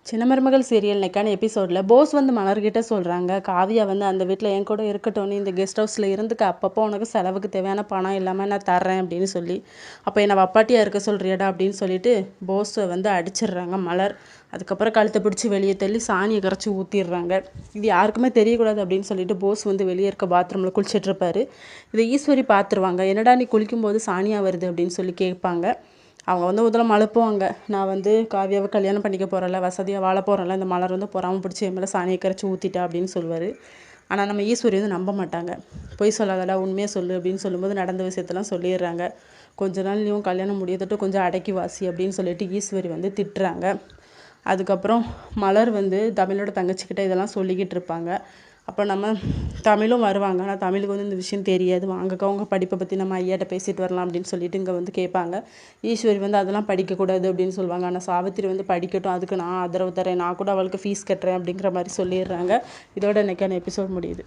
சின்ன மருமகள் சீரியல் இன்னைக்கான எபிசோடில் போஸ் வந்து மலர்கிட்ட சொல்கிறாங்க, காவியா வந்து அந்த வீட்டில் என் கூட இருக்கட்டும்னு இந்த கெஸ்ட் ஹவுஸில் இருந்துக்க, அப்பப்போ உனக்கு செலவுக்கு தேவையான பணம் இல்லாமல் நான் தர்றேன் அப்படின்னு சொல்லி, அப்போ என்னை வப்பாட்டியாக இருக்க சொல்கிறியாடா அப்படின்னு சொல்லிட்டு போஸை வந்து அடிச்சிடுறாங்க மலர். அதுக்கப்புறம் கழுத்தை பிடிச்சி வெளியே தள்ளி சாணியை கரைச்சி ஊற்றிடுறாங்க. இது யாருக்குமே தெரியக்கூடாது அப்படின்னு சொல்லிட்டு போஸ் வந்து வெளியே இருக்க பாத்ரூமில் குளிச்சிட்ருப்பாரு. இதை ஈஸ்வரி பார்த்துருவாங்க. என்னடா நீ குளிக்கும்போது சாணியாக வருது அப்படின்னு சொல்லி கேட்பாங்க. அவங்க வந்து முதல்ல மழுப்புவாங்க, நான் வந்து காவியாவை கல்யாணம் பண்ணிக்க போகிறல, வசதியாக வாழ போகிறல, இந்த மலர் வந்து பொறாமல் பிடிச்சி என் மேலே சாணியை கரைச்சி ஊற்றிட்டா அப்படின்னு சொல்லுவார். ஆனால் நம்ம ஈஸ்வரி வந்து நம்ப மாட்டாங்க. பொய் சொல்லாதடா, உண்மையாக சொல்லு அப்படின்னு சொல்லும்போது நடந்த விஷயத்தெல்லாம் சொல்லிடுறாங்க. கொஞ்ச நாள் நீயும் கல்யாணம் முடியத்தட்டு கொஞ்சம் அடக்கி வாசி அப்படின்னு சொல்லிட்டு ஈஸ்வரி வந்து திட்டுறாங்க. அதுக்கப்புறம் மலர் வந்து தமிழோட தங்கச்சிக்கிட்ட இதெல்லாம் சொல்லிக்கிட்டு இருப்பாங்க. அப்போ நம்ம தமிழும் வருவாங்க. ஆனால் தமிழுக்கு வந்து இந்த விஷயம் தெரியாது. வாங்கக்கா உங்கள் படிப்பை பற்றி நம்ம ஐயாட்ட பேசிட்டு வரலாம் அப்படின்னு சொல்லிட்டு இங்கே வந்து கேட்பாங்க. ஈஸ்வரி வந்து அதெல்லாம் படிக்கக்கூடாது அப்படின்னு சொல்லுவாங்க. ஆனால் சாவித்திரி வந்து படிக்கட்டும், அதுக்கு நான் ஆதரவு தரேன், நான் கூட அவளுக்கு ஃபீஸ் கட்டுறேன் அப்படிங்கிற மாதிரி சொல்லிடுறாங்க. இதோட இன்னைக்கான எபிசோட் முடியுது.